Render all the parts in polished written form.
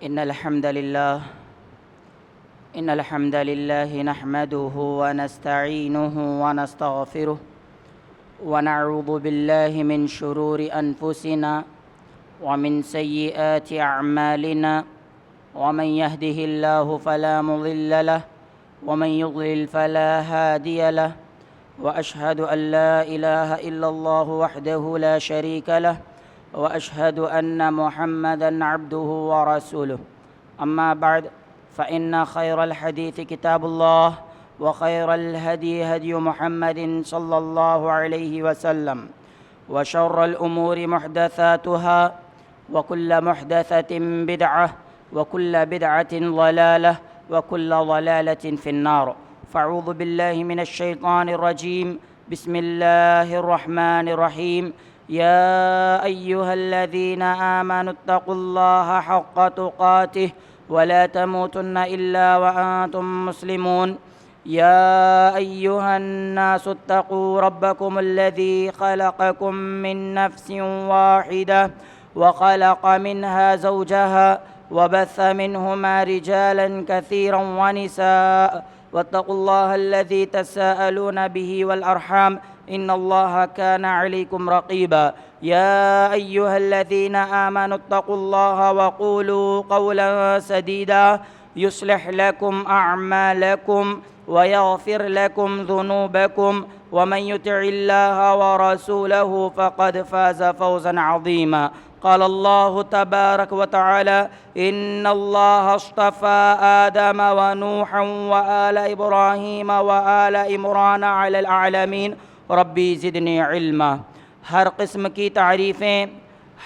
إن الحمد لله نحمده ونستعينه ونستغفره ونعوذ بالله من شرور أنفسنا ومن سيئات أعمالنا ومن يهده الله فلا مضل له ومن يضلل فلا هادي له وأشهد أن لا إله إلا الله وحده لا شريك له وأشهد أن محمدًا عبده ورسوله أما بعد فإن خير الحديث كتاب الله وخير الهدي هدي محمد صلى الله عليه وسلم وشر الأمور محدثاتها وكل محدثة بدعة وكل بدعة ضلالة وكل ضلالة في النار فأعوذ بالله من الشيطان الرجيم بسم الله الرحمن الرحيم يا أيها الذين آمنوا اتقوا الله حق تقاته ولا تموتن إلا وأنتم مسلمون يا أيها الناس اتقوا ربكم الذي خلقكم من نفس واحدة وخلق منها زوجها وبث منهما رجالا كثيرا ونساء واتقوا الله الذي تساءلون به والأرحام إن الله كان عليكم رقيبا يا أيها الذين آمنوا اتقوا الله وقولوا قولا سديدا يصلح لكم أعمالكم ويغفر لكم ذنوبكم ومن يطع الله ورسوله فقد فاز فوزا عظيما قال الله تبارك وتعالى إن الله اصطفى آدم ونوحا وآل إبراهيم وآل عمران على العالمين ربی زدنی علما۔ ہر قسم کی تعریفیں،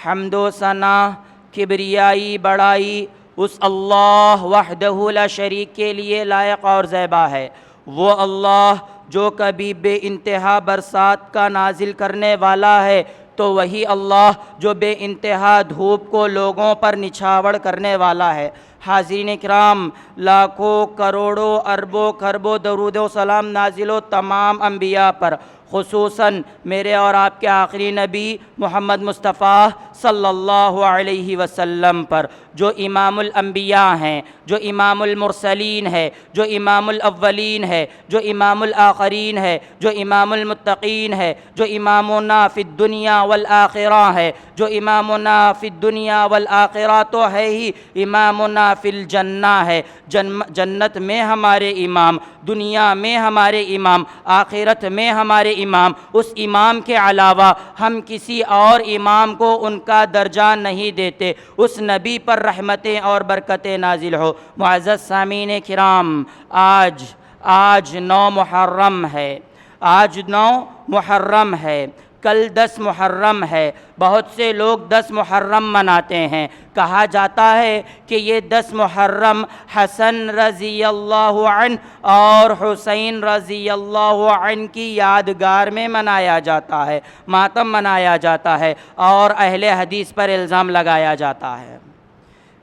حمد و ثنا، کبریائی، بڑائی اس اللہ وحدہ لا شریک کے لیے لائق اور زیبا ہے۔ وہ اللہ جو کبھی بے انتہا برسات کا نازل کرنے والا ہے، تو وہی اللہ جو بے انتہا دھوپ کو لوگوں پر نچھاور کرنے والا ہے۔ حاضرین کرام، لاکھوں کروڑوں اربوں خربوں درود و سلام نازل ہو تمام انبیاء پر، خصوصاً میرے اور آپ کے آخری نبی محمد مصطفیٰ صلی اللہ علیہ وسلم پر، جو امام الانبیاء ہیں، جو امام المرسلین ہے، جو امام الاولین ہے، جو امام الآخرین ہے، جو امام المتقین ہے، جو امامنا فی الدنیا والآخرہ ہے، جو امامنا فی الدنیا والآخرہ تو ہے ہی، امامنا فی الجنہ ہے۔ جنت میں ہمارے امام، دنیا میں ہمارے امام، آخرت میں ہمارے امام۔ اس امام کے علاوہ ہم کسی اور امام کو ان کا درجہ نہیں دیتے۔ اس نبی پر رحمتیں اور برکتیں نازل ہو۔ معزز سامعین کرام، آج 9 محرم ہے، آج 9 محرم ہے، کل 10 محرم ہے۔ بہت سے لوگ 10 محرم مناتے ہیں۔ کہا جاتا ہے کہ یہ 10 محرم حسن رضی اللہ عنہ اور حسین رضی اللہ عنہ کی یادگار میں منایا جاتا ہے، ماتم منایا جاتا ہے اور اہل حدیث پر الزام لگایا جاتا ہے۔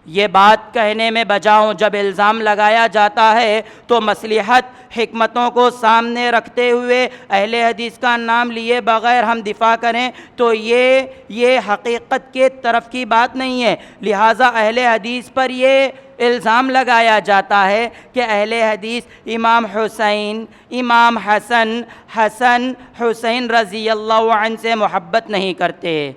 یہ بات کہنے میں بجاؤں، جب الزام لگایا جاتا ہے تو مصلحت حکمتوں کو سامنے رکھتے ہوئے اہل حدیث کا نام لیے بغیر ہم دفاع کریں تو یہ حقیقت کے طرف کی بات نہیں ہے۔ لہٰذا اہل حدیث پر یہ الزام لگایا جاتا ہے کہ اہل حدیث امام حسین، امام حسن حسین رضی اللہ عنہ سے محبت نہیں کرتے۔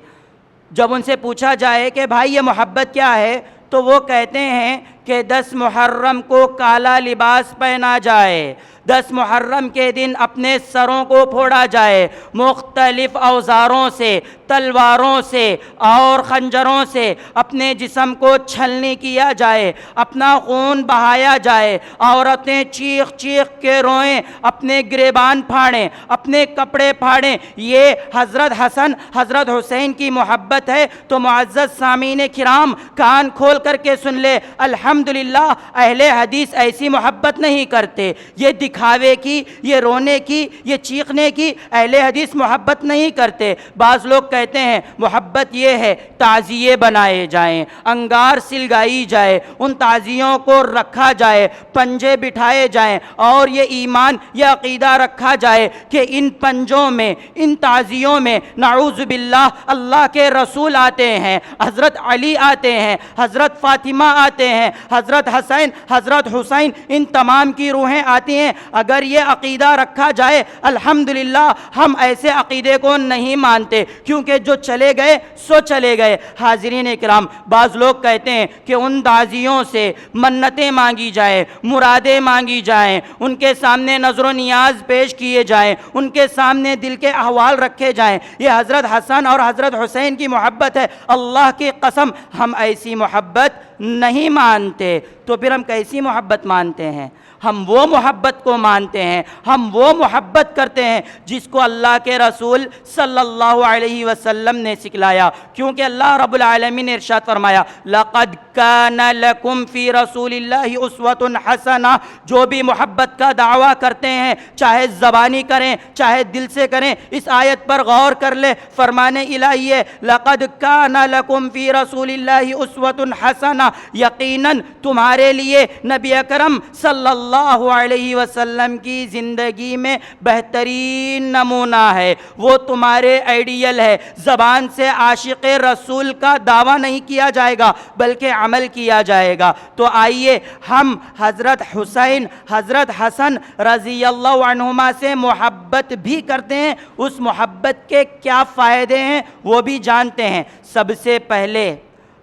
جب ان سے پوچھا جائے کہ بھائی یہ محبت کیا ہے، تو وہ کہتے ہیں کہ 10 محرم کو کالا لباس پہنا جائے، 10 محرم کے دن اپنے سروں کو پھوڑا جائے، مختلف اوزاروں سے، تلواروں سے اور خنجروں سے اپنے جسم کو چھلنی کیا جائے، اپنا خون بہایا جائے، عورتیں چیخ چیخ کے روئیں، اپنے گریبان پھاڑیں، اپنے کپڑے پھاڑیں۔ یہ حضرت حسن حضرت حسین کی محبت ہے تو معزز سامعین کرام کان کھول کر کے سن لے، الحمدللہ اہل حدیث ایسی محبت نہیں کرتے۔ یہ دکھاوے کی، یہ رونے کی، یہ چیخنے کی اہل حدیث محبت نہیں کرتے۔ بعض لوگ کہتے ہیں محبت یہ ہے تعزیے بنائے جائیں، انگار سلگائی جائے، ان تعزیوں کو رکھا جائے، پنجے بٹھائے جائیں، اور یہ ایمان یہ عقیدہ رکھا جائے کہ ان پنجوں میں، ان تعزیوں میں نعوذ باللہ اللہ کے رسول آتے ہیں، حضرت علی آتے ہیں، حضرت فاطمہ آتے ہیں، حضرت حسین، حضرت حسین، ان تمام کی روحیں آتی ہیں۔ اگر یہ عقیدہ رکھا جائے الحمدللہ، ہم ایسے عقیدے کو نہیں مانتے، کیونکہ جو چلے گئے سو چلے گئے۔ حاضرین اکرام، بعض لوگ کہتے ہیں کہ ان تعزیوں سے منتیں مانگی جائیں، مرادیں مانگی جائیں، ان کے سامنے نظر و نیاز پیش کیے جائیں، ان کے سامنے دل کے احوال رکھے جائیں۔ یہ حضرت حسن اور حضرت حسین کی محبت ہے، اللہ کی قسم ہم ایسی محبت نہیں مانتے۔ تو پھر ہم کیسی محبت مانتے ہیں؟ ہم وہ محبت کو مانتے ہیں، ہم وہ محبت کرتے ہیں جس کو اللہ کے رسول صلی اللہ علیہ وسلم نے سکھلایا، کیونکہ اللہ رب العالمین نے ارشاد فرمایا لَقَدْ كَانَ لَكُمْ فِي رَسُولِ اللَّهِ أُسْوَةٌ حَسَنَةٌ۔ جو بھی محبت کا دعویٰ کرتے ہیں، چاہے زبانی کریں چاہے دل سے کریں، اس آیت پر غور کر لے، فرمان الہی ہے لَقَدْ كَانَ لَكُمْ فِي رَسُولِ اللَّهِ أُسْوَةٌ حَسَنَةٌ، یقیناً تمہارے لیے نبی اکرم صلی اللہ علیہ وسلم کی زندگی میں بہترین نمونہ ہے، وہ تمہارے آئیڈیل ہے۔ زبان سے عاشق رسول کا دعویٰ نہیں کیا جائے گا بلکہ عمل کیا جائے گا۔ تو آئیے ہم حضرت حسین، حضرت حسن رضی اللہ عنہما سے محبت بھی کرتے ہیں، اس محبت کے کیا فائدے ہیں وہ بھی جانتے ہیں۔ سب سے پہلے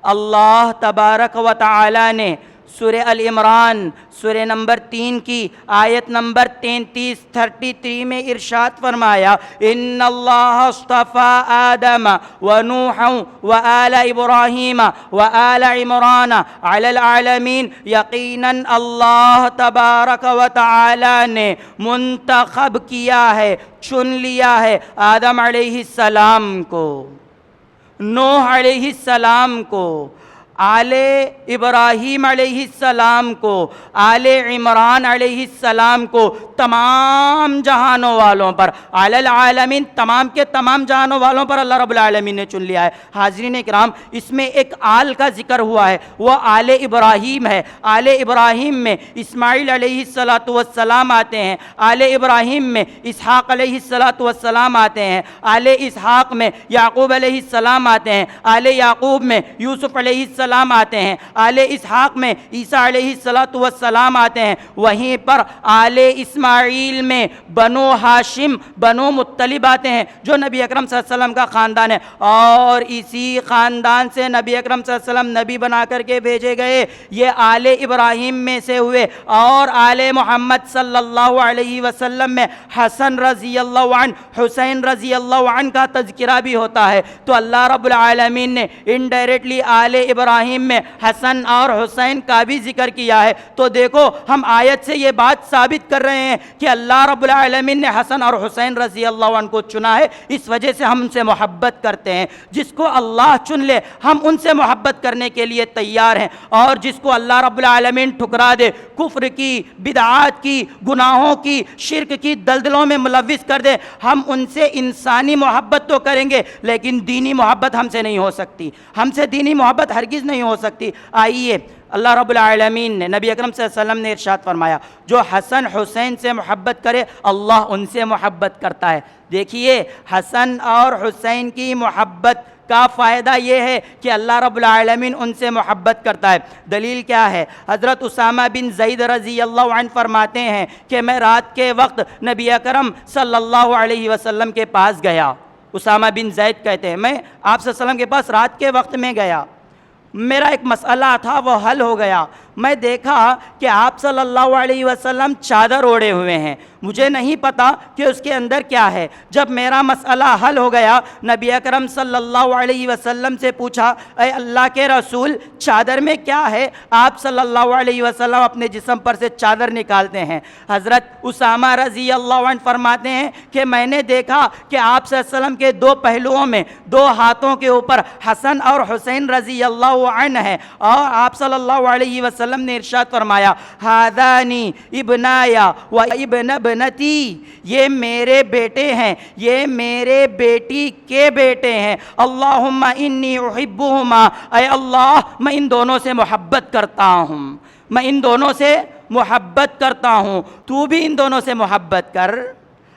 اللہ تبارک و تعالی نے سورہ العمران سورہ نمبر 3 کی آیت نمبر 33 میں ارشاد فرمایا ان اللہ اصطفى آدم ونوحا وآل ابراہیم وآل عمران علی العالمین، یقیناً اللہ تبارک و تعالی نے منتخب کیا ہے، چن لیا ہے آدم علیہ السلام کو، نوح علیہ السلام کو، آل ابراہیم علیہ السلام کو، آل عمران علیہ السلام کو، تمام جہانوں والوں پر، علی العالمین، تمام کے تمام جہانوں والوں پر اللہ رب العالمین نے چن لیا ہے۔ حاضرین اکرام، اس میں ایک آل کا ذکر ہوا ہے، وہ آل ابراہیم ہے۔ آل ابراہیم میں اسماعیل علیہ السلام آتے ہیں، آل ابراہیم میں اسحاق علیہ السلام آتے ہیں، آل اسحاق میں یعقوب علیہ السلام آتے ہیں، آل یعقوب میں یوسف علیہ السلام آتے ہیں، آل اسحاق میں عیسیٰ علیہ السلام آتے ہیں، وہیں پر آل اسماعیل میں بنو ہاشم، بنو مطلب آتے ہیں، جو نبی اکرم صلی اللہ علیہ وسلم کا خاندان ہے، اور اسی خاندان سے نبی اکرم صلی اللہ علیہ وسلم نبی بنا کر کے بھیجے گئے۔ یہ آل ابراہیم میں سے ہوئے، اور آل محمد صلی اللہ علیہ وسلم میں حسن رضی اللہ عنہ، حسین رضی اللہ عنہ کا تذکرہ بھی ہوتا ہے۔ تو اللہ رب العالمین نے انڈائریکٹلی آل ابراہیم میں حسن اور حسین کا بھی ذکر کیا ہے۔ تو دیکھو، ہم آیت سے یہ بات ثابت کر رہے ہیں کہ اللہ رب العالمین نے حسن اور حسین رضی اللہ عنہ کو چنا ہے، اس وجہ سے ہم ان سے محبت کرتے ہیں۔ جس کو اللہ چن لے ہم ان سے محبت کرنے کے لیے تیار ہیں، اور جس کو اللہ رب العالمین ٹھکرا دے، کفر کی، بدعات کی، گناہوں کی، شرک کی دلدلوں میں ملوث کر دے، ہم ان سے انسانی محبت تو کریں گے لیکن دینی محبت ہم سے نہیں ہو سکتی، ہم سے دینی محبت ہرگز نہیں ہو سکتی۔ آئیے اللہ رب العالمین نے، نبی اکرم صلی اللہ علیہ وسلم نے ارشاد فرمایا جو حسن حسین سے محبت کرے اللہ ان سے محبت کرتا ہے۔ دیکھیے، حسن اور حسین کی محبت کا فائدہ یہ ہے کہ اللہ رب العالمین ان سے محبت کرتا ہے۔ دلیل کیا ہے؟ حضرت اسامہ بن زید رضی اللہ عنہ فرماتے ہیں کہ میں رات کے وقت نبی اکرم صلی اللہ علیہ وسلم کے پاس گیا۔ اسامہ بن زید کہتے ہیں میں آپ صلی اللہ علیہ وسلم کے پاس رات کے وقت میں گیا، میرا ایک مسئلہ تھا وہ حل ہو گیا۔ میں دیکھا کہ آپ صلی اللہ علیہ وسلم چادر اوڑے ہوئے ہیں، مجھے نہیں پتا کہ اس کے اندر کیا ہے۔ جب میرا مسئلہ حل ہو گیا، نبی اکرم صلی اللہ علیہ وسلم سے پوچھا اے اللہ کے رسول چادر میں کیا ہے؟ آپ صلی اللہ علیہ وسلم اپنے جسم پر سے چادر نکالتے ہیں۔ حضرت اسامہ رضی اللہ عنہ فرماتے ہیں کہ میں نے دیکھا کہ آپ صلی اللہ علیہ وسلم کے دو پہلوؤں میں، دو ہاتھوں کے اوپر حسن اور حسین رضی اللہ عنہ ہے، اور آپ صلی اللہ علیہ وسلم وسلم نے ارشاد فرمایا ہذانی ابنایا و ابن ابنتی، یہ میرے بیٹے ہیں، یہ میرے بیٹی کے بیٹے ہیں، اللہم انی احبہما، اے اللہ میں ان دونوں سے محبت کرتا ہوں، میں ان دونوں سے محبت کرتا ہوں، تو بھی ان دونوں سے محبت کر،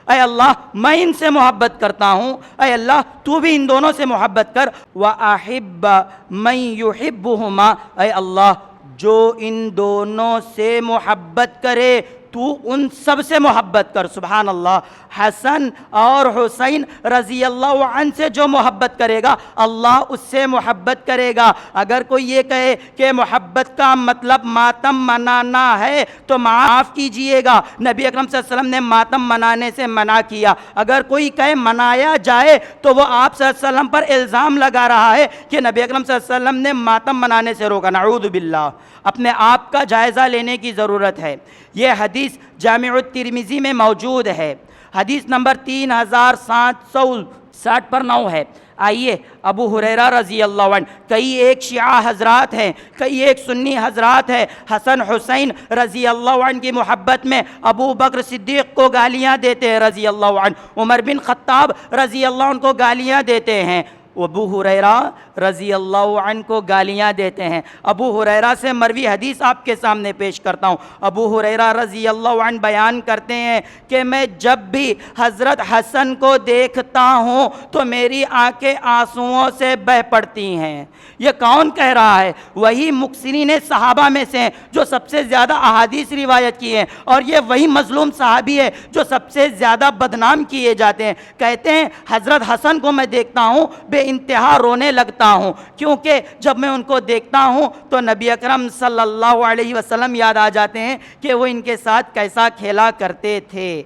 اے اللہ میں ان سے محبت کرتا ہوں، اے اللہ تو بھی ان دونوں سے محبت کر، وَأَحِبَّ مَن يُحِبُّهُمَا، اے اللہ جو ان دونوں سے محبت کرے تو ان سب سے محبت کر۔ سبحان اللہ، حسن اور حسین رضی اللہ عنہ سے جو محبت کرے گا اللہ اس سے محبت کرے گا۔ اگر کوئی یہ کہے کہ محبت کا مطلب ماتم منانا ہے تو معاف کیجئے گا، نبی اکرم صلی اللہ علیہ وسلم نے ماتم منانے سے منع کیا۔ اگر کوئی کہے منایا جائے تو وہ آپ صلی اللہ علیہ وسلم پر الزام لگا رہا ہے کہ نبی اکرم صلی اللہ علیہ وسلم نے ماتم منانے سے روکا۔ نعوذ باللہ، اپنے آپ کا جائزہ لینے کی ضرورت ہے۔ یہ حدیث جامع الترمذی میں موجود ہے، حدیث نمبر 3760 پر 9 ہے۔ آئیے ابو ہریرہ رضی اللہ عنہ، کئی ایک شیعہ حضرات ہیں، کئی ایک سنی حضرات ہیں، حسن حسین رضی اللہ عنہ کی محبت میں ابو بکر صدیق کو گالیاں دیتے ہیں رضی اللہ عنہ، عمر بن خطاب رضی اللہ عنہ کو گالیاں دیتے ہیں، ابو ہریرہ رضی اللہ عنہ کو گالیاں دیتے ہیں۔ ابو ہریرہ سے مروی حدیث آپ کے سامنے پیش کرتا ہوں۔ ابو ہریرہ رضی اللہ عنہ بیان کرتے ہیں کہ میں جب بھی حضرت حسن کو دیکھتا ہوں تو میری آنکھیں آنسوؤں سے بہہ پڑتی ہیں۔ یہ کون کہہ رہا ہے؟ وہی مکثرین صحابہ میں سے ہیں جو سب سے زیادہ احادیث روایت کی ہیں، اور یہ وہی مظلوم صحابی ہے جو سب سے زیادہ بدنام کیے جاتے ہیں۔ کہتے ہیں حضرت حسن کو میں دیکھتا ہوں بے انتہا رونے لگتا ہوں، کیونکہ جب میں ان کو دیکھتا ہوں تو نبی اکرم صلی اللہ علیہ وسلم یاد آ جاتے ہیں کہ وہ ان کے ساتھ کیسا کھیلا کرتے تھے۔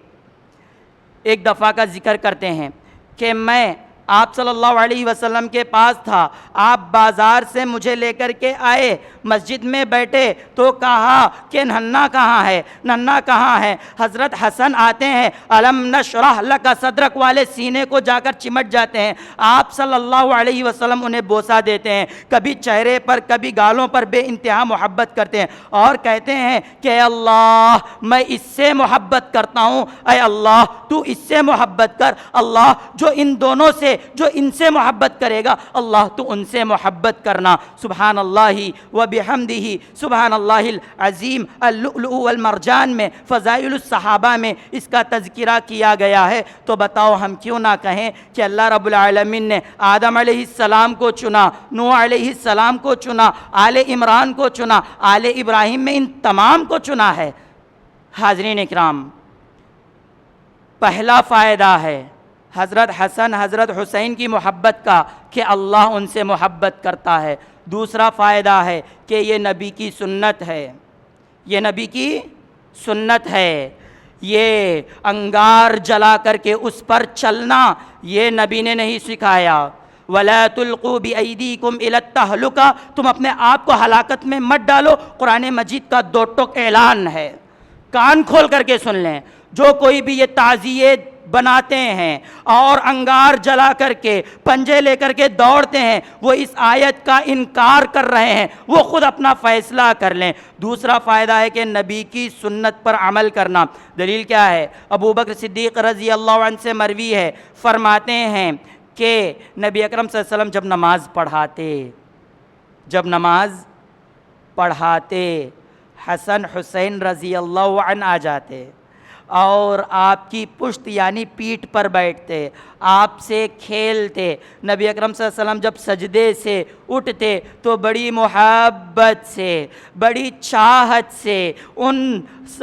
ایک دفعہ کا ذکر کرتے ہیں کہ میں آپ صلی اللہ علیہ وسلم کے پاس تھا، آپ بازار سے مجھے لے کر کے آئے، مسجد میں بیٹھے تو کہا کہ ننھا کہاں ہے، ننھا کہاں ہے؟ حضرت حسن آتے ہیں، الم نشرح لک صدرک والے سینے کو جا کر چمٹ جاتے ہیں، آپ صلی اللہ علیہ وسلم انہیں بوسہ دیتے ہیں، کبھی چہرے پر کبھی گالوں پر بے انتہا محبت کرتے ہیں، اور کہتے ہیں کہ اے اللہ میں اس سے محبت کرتا ہوں، اے اللہ تو اس سے محبت کر، اللہ جو ان دونوں سے جو ان سے محبت کرے گا اللہ تو ان سے محبت کرنا۔ سبحان اللہ و بحمدہ سبحان اللہ العظیم۔ اللؤلؤ والمرجان میں فضائل الصحابہ میں اس کا تذکرہ کیا گیا ہے، تو بتاؤ ہم کیوں نہ کہیں کہ اللہ رب العالمین نے آدم علیہ السلام کو چنا، نوح علیہ السلام کو چنا، آل عمران کو چنا، آل ابراہیم میں ان تمام کو چنا ہے۔ حاضرین اکرام، پہلا فائدہ ہے حضرت حسن حضرت حسین کی محبت کا کہ اللہ ان سے محبت کرتا ہے۔ دوسرا فائدہ ہے کہ یہ نبی کی سنت ہے، یہ نبی کی سنت ہے۔ یہ انگار جلا کر کے اس پر چلنا یہ نبی نے نہیں سکھایا۔ وَلَا تُلْقُوا بِأَيْدِيكُمْ إِلَى التَّهْلُكَةِ، تم اپنے آپ کو ہلاکت میں مت ڈالو، قرآن مجید کا دو ٹوک اعلان ہے، کان کھول کر کے سن لیں۔ جو کوئی بھی یہ تعزیے بناتے ہیں اور انگار جلا کر کے پنجے لے کر کے دوڑتے ہیں وہ اس آیت کا انکار کر رہے ہیں، وہ خود اپنا فیصلہ کر لیں۔ دوسرا فائدہ ہے کہ نبی کی سنت پر عمل کرنا۔ دلیل کیا ہے؟ ابو بکر صدیق رضی اللہ عنہ سے مروی ہے، فرماتے ہیں کہ نبی اکرم صلی اللہ علیہ وسلم جب نماز پڑھاتے حسن حسین رضی اللہ عنہ آ جاتے اور آپ کی پشت یعنی پیٹھ پر بیٹھتے، آپ سے کھیلتے۔ نبی اکرم صلی اللہ علیہ وسلم جب سجدے سے اٹھتے تو بڑی محبت سے بڑی چاہت سے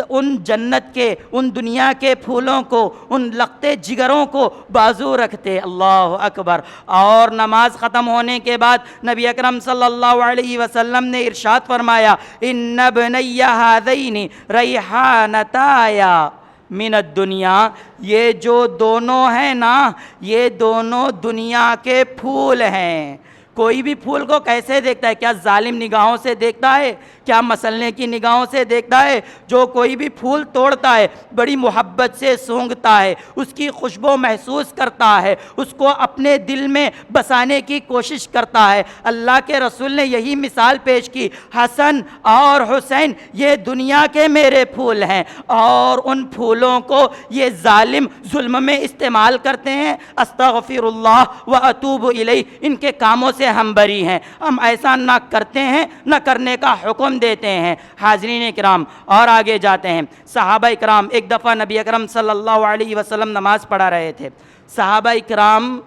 ان جنت کے ان دنیا کے پھولوں کو ان لقتے جگروں کو بازو رکھتے۔ اللہ اکبر۔ اور نماز ختم ہونے کے بعد نبی اکرم صلی اللہ علیہ وسلم نے ارشاد فرمایا ان ابنی ہذین ریحانتایا من الدنیا، یہ جو دونوں ہیں نا یہ دونوں دنیا کے پھول ہیں۔ کوئی بھی پھول کو کیسے دیکھتا ہے؟ کیا ظالم نگاہوں سے دیکھتا ہے؟ کیا مسلنے کی نگاہوں سے دیکھتا ہے؟ جو کوئی بھی پھول توڑتا ہے بڑی محبت سے سونگھتا ہے، اس کی خوشبو محسوس کرتا ہے، اس کو اپنے دل میں بسانے کی کوشش کرتا ہے۔ اللہ کے رسول نے یہی مثال پیش کی، حسن اور حسین یہ دنیا کے میرے پھول ہیں، اور ان پھولوں کو یہ ظالم ظلم میں استعمال کرتے ہیں۔ استغفر اللہ واتوب الیہ، ان کے کاموں سے ہم بری ہیں، ہم ایسا نہ کرتے ہیں، نہ کرنے کا حکم دیتے ہیں۔ حاضرین کرام، اور آگے جاتے ہیں۔ صحابہ کرام ایک دفعہ نبی اکرم صلی اللہ علیہ وسلم نماز پڑھا رہے تھے۔ صحابہ کرام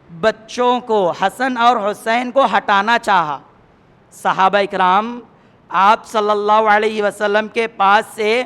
بچوں کو، حسن اور حسین کو ہٹانا چاہا۔ صحابہ کرام آپ صلی اللہ علیہ وسلم کے پاس سے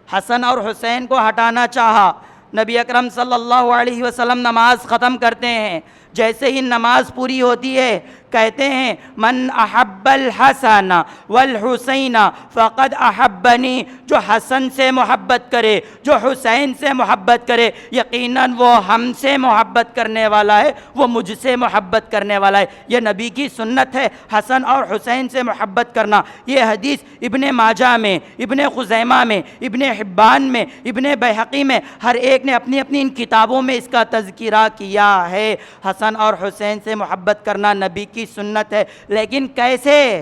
حسن اور حسین کو ہٹانا چاہا۔ نبی اکرم صلی اللہ علیہ وسلم نماز ختم کرتے ہیں، جیسے ہی نماز پوری ہوتی ہے کہتے ہیں من احب الحسن والحسین فقد احبنی، جو حسن سے محبت کرے، جو حسین سے محبت کرے، یقیناً وہ ہم سے محبت کرنے والا ہے، وہ مجھ سے محبت کرنے والا ہے۔ یہ نبی کی سنت ہے، حسن اور حسین سے محبت کرنا۔ یہ حدیث ابن ماجہ میں، ابن خزیمہ میں، ابن حبان میں، ابن بیہقی میں، ہر ایک نے اپنی اپنی ان کتابوں میں اس کا تذکرہ کیا ہے۔ حسن اور حسین سے محبت کرنا نبی کی سنت ہے، لیکن کیسے؟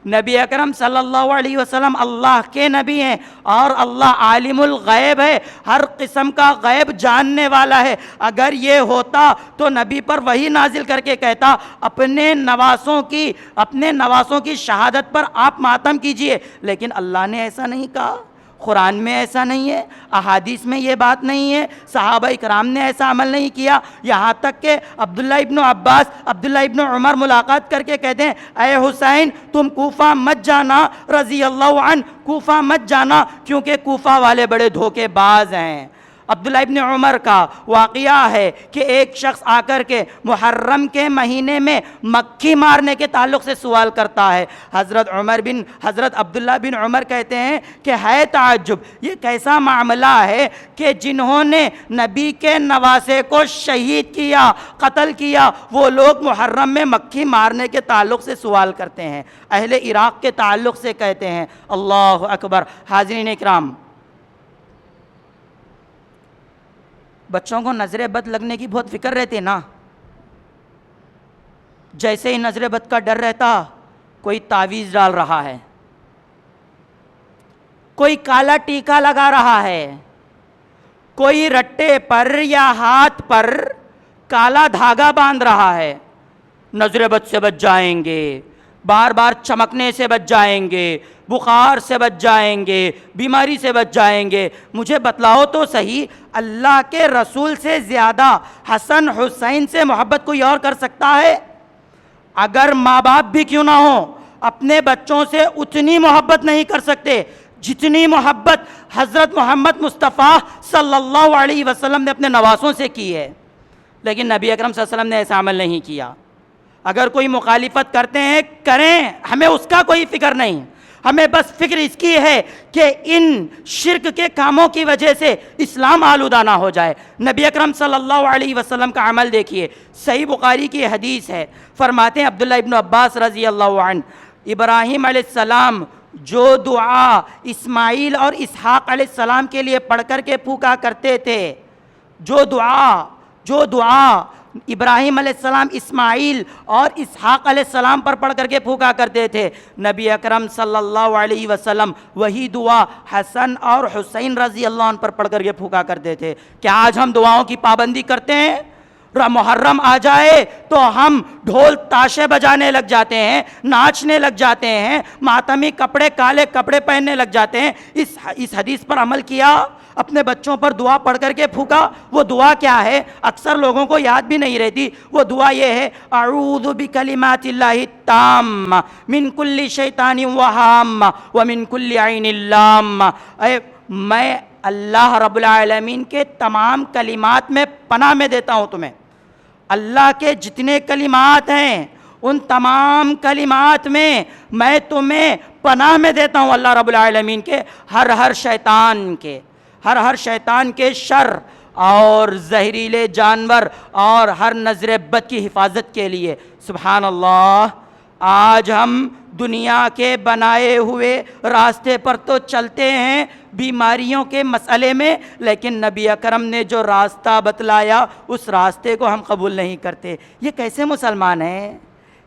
نبی اکرم صلی اللہ علیہ وسلم اللہ کے نبی ہیں، اور اللہ عالم الغیب ہے، ہر قسم کا غیب جاننے والا ہے۔ اگر یہ ہوتا تو نبی پر وحی نازل کر کے کہتا اپنے نواسوں کی شہادت پر آپ ماتم کیجئے، لیکن اللہ نے ایسا نہیں کہا، قرآن میں ایسا نہیں ہے، احادیث میں یہ بات نہیں ہے، صحابہ کرام نے ایسا عمل نہیں کیا۔ یہاں تک کہ عبداللہ ابن عباس، عبداللہ ابن عمر ملاقات کر کے کہتے ہیں اے حسین تم کوفہ مت جانا، رضی اللہ عنہ، کوفہ مت جانا کیونکہ کوفہ والے بڑے دھوکے باز ہیں۔ عبداللہ ابن عمر کا واقعہ ہے کہ ایک شخص آ کر کے محرم کے مہینے میں مکھی مارنے کے تعلق سے سوال کرتا ہے۔ حضرت عبداللہ بن عمر کہتے ہیں کہ ہے تعجب، یہ کیسا معاملہ ہے کہ جنہوں نے نبی کے نواسے کو شہید کیا، قتل کیا، وہ لوگ محرم میں مکھی مارنے کے تعلق سے سوال کرتے ہیں، اہل عراق کے تعلق سے کہتے ہیں۔ اللہ اکبر۔ حاضرین اکرام، بچوں کو نظر بد لگنے کی بہت فکر رہتی ہے نا، جیسے ہی نظر بد کا ڈر رہتا کوئی تعویذ ڈال رہا ہے، کوئی کالا ٹیکا لگا رہا ہے، کوئی رٹے پر یا ہاتھ پر کالا دھاگا باندھ رہا ہے، نظر بد سے بچ جائیں گے، بار بار چمکنے سے بچ جائیں گے، بخار سے بچ جائیں گے، بیماری سے بچ جائیں گے۔ مجھے بتلاؤ تو صحیح، اللہ کے رسول سے زیادہ حسن حسین سے محبت کوئی اور کر سکتا ہے؟ اگر ماں باپ بھی کیوں نہ ہوں اپنے بچوں سے اتنی محبت نہیں کر سکتے جتنی محبت حضرت محمد مصطفیٰ صلی اللہ علیہ وسلم نے اپنے نواسوں سے کی ہے۔ لیکن نبی اکرم صلی اللہ علیہ وسلم نے ایسا عمل نہیں کیا۔ اگر کوئی مخالفت کرتے ہیں کریں، ہمیں اس کا کوئی فکر نہیں، ہمیں بس فکر اس کی ہے کہ ان شرک کے کاموں کی وجہ سے اسلام آلودہ نہ ہو جائے۔ نبی اکرم صلی اللہ علیہ وسلم کا عمل دیکھیے، صحیح بخاری کی حدیث ہے، فرماتے ہیں عبداللہ ابن عباس رضی اللہ عنہ، ابراہیم علیہ السلام جو دعا اسماعیل اور اسحاق علیہ السلام کے لیے پڑھ کر کے پھونکا کرتے تھے، جو دعا ابراہیم علیہ السلام اسماعیل اور اسحاق علیہ السلام پر پڑھ کر کے پھونکا کرتے تھے، نبی اکرم صلی اللہ علیہ وسلم وہی دعا حسن اور حسین رضی اللہ عنہ پر پڑھ کر کے پھونکا کرتے تھے۔ کیا آج ہم دعاؤں کی پابندی کرتے ہیں؟ محرم آ جائے تو ہم ڈھول تاشے بجانے لگ جاتے ہیں، ناچنے لگ جاتے ہیں، ماتمی کپڑے، کالے کپڑے پہننے لگ جاتے ہیں۔ اس حدیث پر عمل کیا؟ اپنے بچوں پر دعا پڑھ کر کے پھونکا؟ وہ دعا کیا ہے؟ اکثر لوگوں کو یاد بھی نہیں رہتی۔ وہ دعا یہ ہے اعوذ بکلمات اللہ التامہ من کل شیطان وہام ومن کل عین لام۔ میں اللہ رب العالمین کے تمام کلمات میں پناہ میں دیتا ہوں تمہیں۔ اللہ کے جتنے کلمات ہیں ان تمام کلمات میں میں تمہیں پناہ میں دیتا ہوں اللہ رب العالمین کے ہر شیطان کے شر اور زہریلے جانور اور ہر نظر بد کی حفاظت کے لیے۔ سبحان اللہ، آج ہم دنیا کے بنائے ہوئے راستے پر تو چلتے ہیں بیماریوں کے مسئلے میں، لیکن نبی اکرم نے جو راستہ بتلایا اس راستے کو ہم قبول نہیں کرتے۔ یہ کیسے مسلمان ہیں؟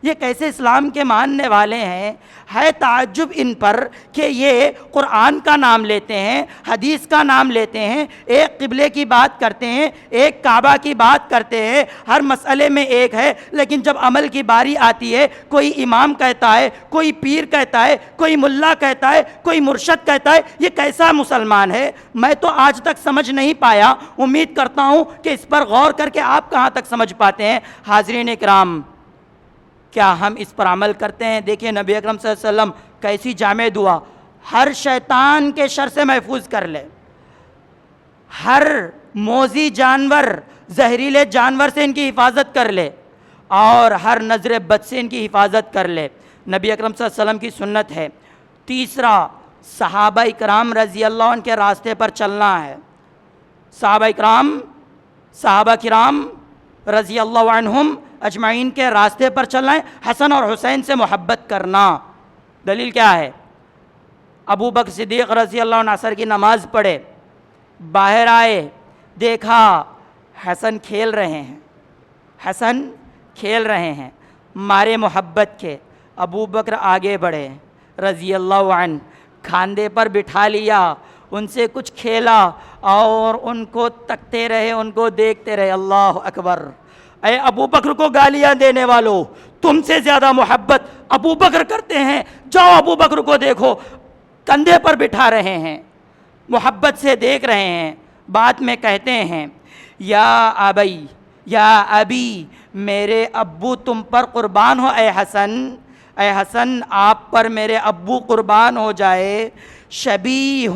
یہ کیسے اسلام کے ماننے والے ہیں؟ ہے تعجب ان پر کہ یہ قرآن کا نام لیتے ہیں، حدیث کا نام لیتے ہیں، ایک قبلے کی بات کرتے ہیں، ایک کعبہ کی بات کرتے ہیں، ہر مسئلے میں ایک ہے، لیکن جب عمل کی باری آتی ہے کوئی امام کہتا ہے، کوئی پیر کہتا ہے، کوئی ملا کہتا ہے، کوئی مرشد کہتا ہے۔ یہ کیسا مسلمان ہے؟ میں تو آج تک سمجھ نہیں پایا، امید کرتا ہوں کہ اس پر غور کر کے آپ کہاں تک سمجھ پاتے ہیں۔ حاضرین اکرام، کیا ہم اس پر عمل کرتے ہیں؟ دیکھیں نبی اکرم صلی اللہ علیہ وسلم کیسی جامع دعا، ہر شیطان کے شر سے محفوظ کر لے، ہر موذی جانور، زہریلے جانور سے ان کی حفاظت کر لے، اور ہر نظر بد سے ان کی حفاظت کر لے۔ نبی اکرم صلی اللہ علیہ وسلم کی سنت ہے۔ تیسرا، صحابہ اکرام رضی اللہ عنہ کے راستے پر چلنا ہے۔ صحابہ کرام رضی اللہ عنہم اجمعین کے راستے پر چلنا ہے۔ حسن اور حسین سے محبت کرنا، دلیل کیا ہے؟ ابو بکر صدیق رضی اللہ عنہ عصر کی نماز پڑھے، باہر آئے، دیکھا حسن کھیل رہے ہیں، مارے محبت کے ابو بکر آگے بڑھے رضی اللہ عنہ، کھاندے پر بٹھا لیا، ان سے کچھ کھیلا اور ان کو تکتے رہے، ان کو دیکھتے رہے۔ اللہ اکبر! اے ابو بکر کو گالیاں دینے والو، تم سے زیادہ محبت ابو بکر کرتے ہیں، جاؤ ابو بکر کو دیکھو، کندھے پر بٹھا رہے ہیں، محبت سے دیکھ رہے ہیں۔ بعد میں کہتے ہیں یا ابی، میرے ابو تم پر قربان ہو اے حسن آپ پر میرے ابو قربان ہو جائے۔ شبیہ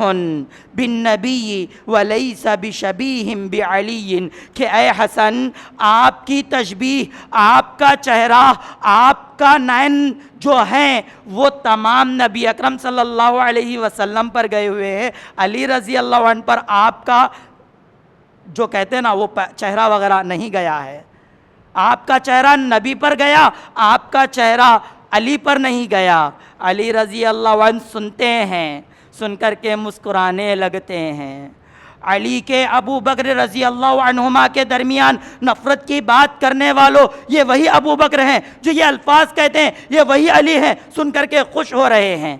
بالنبی ولیس بشبیہ بعلی، کہ اے حسن آپ کی تشبیہ، آپ کا چہرہ، آپ کا نین جو ہیں وہ تمام نبی اکرم صلی اللہ علیہ وسلم پر گئے ہوئے ہیں، علی رضی اللہ عنہ پر آپ کا جو کہتے ہیں نا وہ چہرہ وغیرہ نہیں گیا ہے۔ آپ کا چہرہ نبی پر گیا، آپ کا چہرہ علی پر نہیں گیا۔ علی رضی اللہ عنہ سنتے ہیں، سن کر کے مسکرانے لگتے ہیں۔ علی کے ابو بکر رضی اللہ عنہما کے درمیان نفرت کی بات کرنے والوں، یہ وہی ابو بکر ہیں جو یہ الفاظ کہتے ہیں، یہ وہی علی ہیں، سن کر کے خوش ہو رہے ہیں۔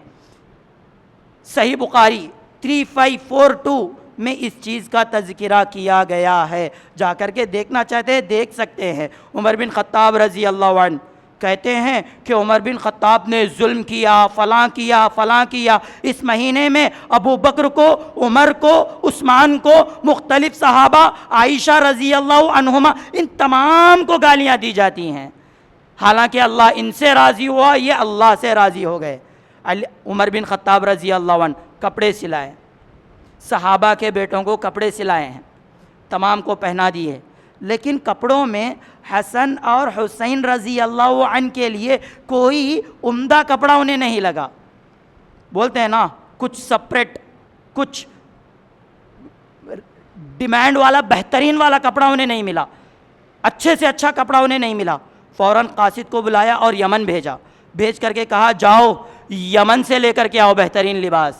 صحیح بخاری 3542 میں اس چیز کا تذکرہ کیا گیا ہے، جا کر کے دیکھنا چاہتے ہیں دیکھ سکتے ہیں۔ عمر بن خطاب رضی اللہ عنہ کہتے ہیں کہ عمر بن خطاب نے ظلم کیا، فلاں کیا۔ اس مہینے میں ابو بکر کو، عمر کو، عثمان کو، مختلف صحابہ، عائشہ رضی اللہ عنہما، ان تمام کو گالیاں دی جاتی ہیں، حالانکہ اللہ ان سے راضی ہوا، یہ اللہ سے راضی ہو گئے۔ عمر بن خطاب رضی اللہ عنہ کپڑے سلائے، صحابہ کے بیٹوں کو کپڑے سلائے ہیں، تمام کو پہنا دیے، لیکن کپڑوں میں حسن اور حسین رضی اللہ عنہ کے لیے کوئی عمدہ کپڑا انہیں نہیں لگا۔ بولتے ہیں نا کچھ سپریٹ، کچھ ڈیمانڈ والا، بہترین والا کپڑا انہیں نہیں ملا، اچھے سے اچھا کپڑا انہیں نہیں ملا۔ فوراً قاصد کو بلایا اور یمن بھیج کر کے کہا جاؤ یمن سے لے کر کے آؤ بہترین لباس۔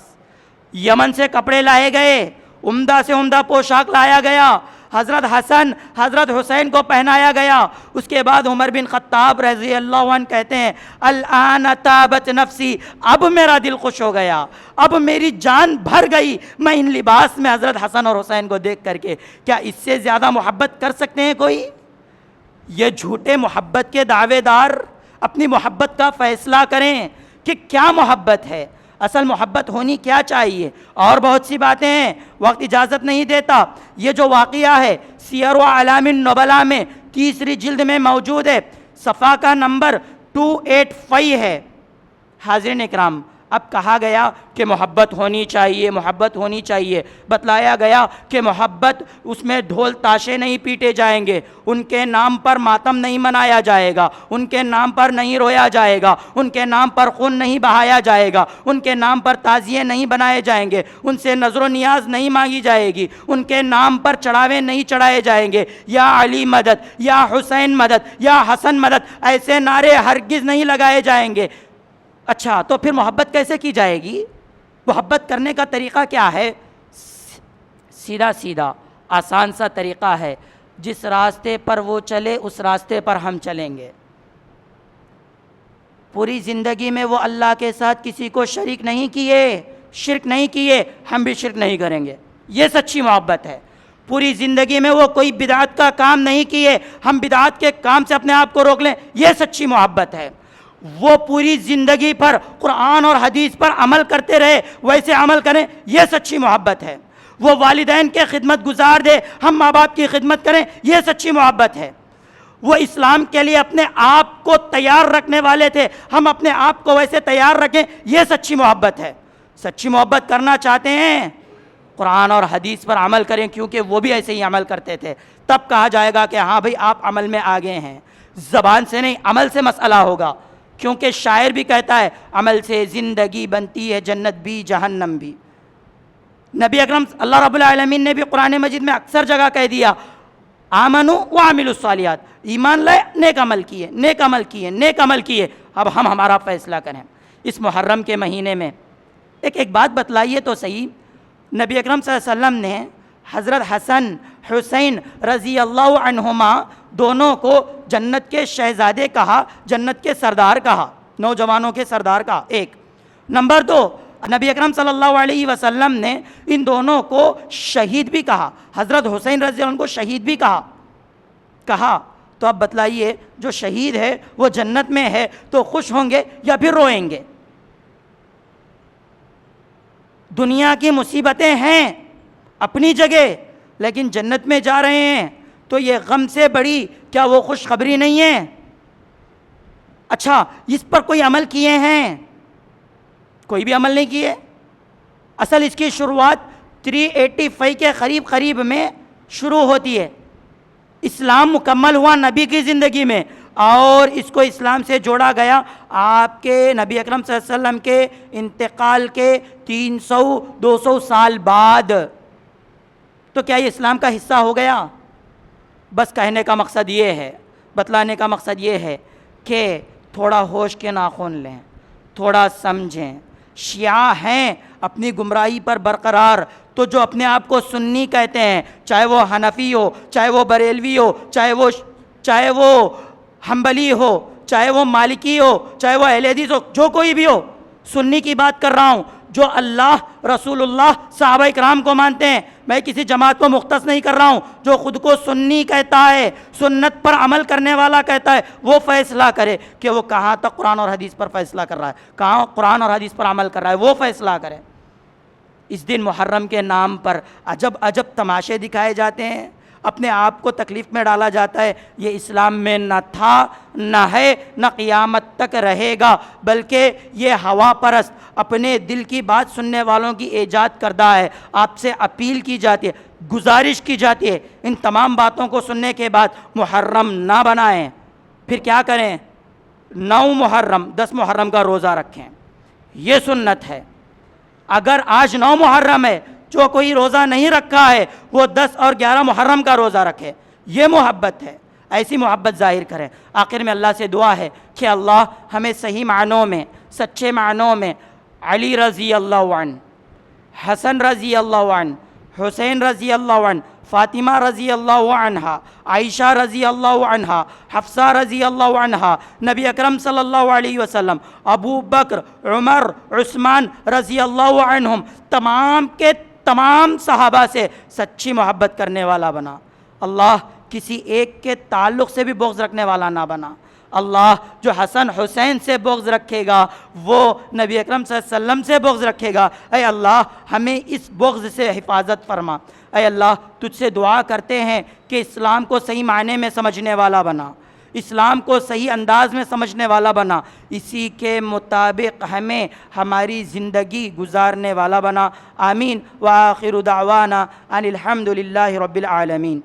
یمن سے کپڑے لائے گئے، عمدہ سے عمدہ پوشاک لایا گیا، حضرت حسن حضرت حسین کو پہنایا گیا۔ اس کے بعد عمر بن خطاب رضی اللہ عنہ کہتے ہیں الآن طابت نفسی، اب میرا دل خوش ہو گیا، اب میری جان بھر گئی میں ان لباس میں حضرت حسن اور حسین کو دیکھ کر کے۔ کیا اس سے زیادہ محبت کر سکتے ہیں کوئی؟ یہ جھوٹے محبت کے دعوے دار اپنی محبت کا فیصلہ کریں کہ کیا محبت ہے، اصل محبت ہونی کیا چاہیے۔ اور بہت سی باتیں ہیں، وقت اجازت نہیں دیتا۔ یہ جو واقعہ ہے سیر و اعلام النبلاء میں 3 جلد میں موجود ہے، صفحہ کا نمبر 285 ہے۔ حاضرین اکرام، اب کہا گیا کہ محبت ہونی چاہیے، محبت ہونی چاہیے، بتلایا گیا کہ محبت اس میں ڈھول تاشے نہیں پیٹے جائیں گے، ان کے نام پر ماتم نہیں منایا جائے گا، ان کے نام پر نہیں رویا جائے گا، ان کے نام پر خون نہیں بہایا جائے گا، ان کے نام پر تعزیے نہیں بنائے جائیں گے، ان سے نظر و نیاز نہیں مانگی جائے گی، ان کے نام پر چڑھاوے نہیں چڑھائے جائیں گے، یا علی مدد، یا حسین مدد، یا حسن مدد، ایسے نعرے ہرگز نہیں لگائے جائیں گے۔ اچھا تو پھر محبت کیسے کی جائے گی؟ محبت کرنے کا طریقہ کیا ہے؟ سیدھا سیدھا آسان سا طریقہ ہے، جس راستے پر وہ چلے اس راستے پر ہم چلیں گے۔ پوری زندگی میں وہ اللہ کے ساتھ کسی کو شریک نہیں کیے، شرک نہیں کیے، ہم بھی شرک نہیں کریں گے، یہ سچی محبت ہے۔ پوری زندگی میں وہ کوئی بدعت کا کام نہیں کیے، ہم بدعت کے کام سے اپنے آپ کو روک لیں، یہ سچی محبت ہے۔ وہ پوری زندگی پر قرآن اور حدیث پر عمل کرتے رہے، ویسے عمل کریں، یہ سچی محبت ہے۔ وہ والدین کے خدمت گزار دے، ہم ماں باپ کی خدمت کریں، یہ سچی محبت ہے۔ وہ اسلام کے لیے اپنے آپ کو تیار رکھنے والے تھے، ہم اپنے آپ کو ویسے تیار رکھیں، یہ سچی محبت ہے۔ سچی محبت کرنا چاہتے ہیں، قرآن اور حدیث پر عمل کریں، کیونکہ وہ بھی ایسے ہی عمل کرتے تھے، تب کہا جائے گا کہ ہاں بھئی آپ عمل میں آگے ہیں۔ زبان سے نہیں، عمل سے مسئلہ ہوگا، کیونکہ شاعر بھی کہتا ہے عمل سے زندگی بنتی ہے جنت بھی جہنم بھی۔ نبی اکرم اللہ رب العالمین نے بھی قرآن مجید میں اکثر جگہ کہہ دیا آمنوا وعملوا الصالحات، ایمان لائے، نیک عمل کیے، نیک عمل کیے، نیک عمل کیے۔ اب ہم ہمارا فیصلہ کریں۔ اس محرم کے مہینے میں ایک بات بتلائیے تو صحیح، نبی اکرم صلی اللہ علیہ وسلم نے حضرت حسن حسین رضی اللہ عنہما دونوں کو جنت کے شہزادے کہا، جنت کے سردار کہا، نوجوانوں کے سردار کہا، ایک۔ نمبر دو، نبی اکرم صلی اللہ علیہ وسلم نے ان دونوں کو شہید بھی کہا، حضرت حسین رضی اللہ عنہ کو شہید بھی کہا۔ تو اب بتلائیے جو شہید ہے وہ جنت میں ہے تو خوش ہوں گے یا پھر روئیں گے؟ دنیا کی مصیبتیں ہیں اپنی جگہ، لیکن جنت میں جا رہے ہیں تو یہ غم سے بڑی کیا وہ خوشخبری نہیں ہے؟ اچھا اس پر کوئی عمل کیے ہیں؟ کوئی بھی عمل نہیں کیے۔ اصل اس کی شروعات 385 کے قریب میں شروع ہوتی ہے۔ اسلام مکمل ہوا نبی کی زندگی میں، اور اس کو اسلام سے جوڑا گیا آپ کے نبی اکرم صلی اللہ علیہ وسلم کے انتقال کے 300-200 سال بعد۔ تو کیا یہ اسلام کا حصہ ہو گیا؟ بس کہنے کا مقصد یہ ہے، بتلانے کا مقصد یہ ہے کہ تھوڑا ہوش کے ناخن لیں، تھوڑا سمجھیں۔ شیعہ ہیں اپنی گمراہی پر برقرار، تو جو اپنے آپ کو سنی کہتے ہیں، چاہے وہ حنفی ہو، چاہے وہ بریلوی ہو، چاہے وہ حنبلی ہو، چاہے وہ مالکی ہو، چاہے وہ اہل حدیث ہو، جو کوئی بھی ہو، سنی کی بات کر رہا ہوں، جو اللہ، رسول اللہ، صحابہ کرام کو مانتے ہیں۔ میں کسی جماعت کو مختص نہیں کر رہا ہوں، جو خود کو سنی کہتا ہے، سنت پر عمل کرنے والا کہتا ہے، وہ فیصلہ کرے کہ وہ کہاں تک قرآن اور حدیث پر فیصلہ کر رہا ہے، کہاں قرآن اور حدیث پر عمل کر رہا ہے، وہ فیصلہ کرے۔ اس دن محرم کے نام پر عجب تماشے دکھائے جاتے ہیں، اپنے آپ کو تکلیف میں ڈالا جاتا ہے۔ یہ اسلام میں نہ تھا، نہ ہے، نہ قیامت تک رہے گا، بلکہ یہ ہوا پرست اپنے دل کی بات سننے والوں کی ایجاد کردہ ہے۔ آپ سے اپیل کی جاتی ہے، گزارش کی جاتی ہے، ان تمام باتوں کو سننے کے بعد محرم نہ بنائیں، پھر کیا کریں؟ 9 محرم 10 محرم کا روزہ رکھیں، یہ سنت ہے۔ اگر آج 9 محرم ہے، جو کوئی روزہ نہیں رکھا ہے وہ 10 اور 11 محرم کا روزہ رکھے، یہ محبت ہے، ایسی محبت ظاہر کریں۔ آخر میں اللہ سے دعا ہے کہ اللہ ہمیں صحیح معنوں میں، سچے معنوں میں علی رضی اللہ عنہ، حسن رضی اللہ عنہ، حسین رضی اللہ عنہ، فاطمہ رضی اللہ عنہا، عائشہ رضی اللہ عنہا، حفصہ رضی اللہ عنہا، نبی اکرم صلی اللہ علیہ وسلم، ابو بکر، عمر، عثمان رضی اللہ عنہم، تمام کے تمام صحابہ سے سچی محبت کرنے والا بنا۔ اللہ کسی ایک کے تعلق سے بھی بغض رکھنے والا نہ بنا۔ اللہ جو حسن حسین سے بغض رکھے گا وہ نبی اکرم صلی اللہ علیہ وسلم سے بغض رکھے گا۔ اے اللہ ہمیں اس بغض سے حفاظت فرما۔ اے اللہ تجھ سے دعا کرتے ہیں کہ اسلام کو صحیح معنی میں سمجھنے والا بنا، اسلام کو صحیح انداز میں سمجھنے والا بنا، اسی کے مطابق ہمیں ہماری زندگی گزارنے والا بنا۔ آمین۔ وآخر دعوانا ان الحمد للہ رب العالمین۔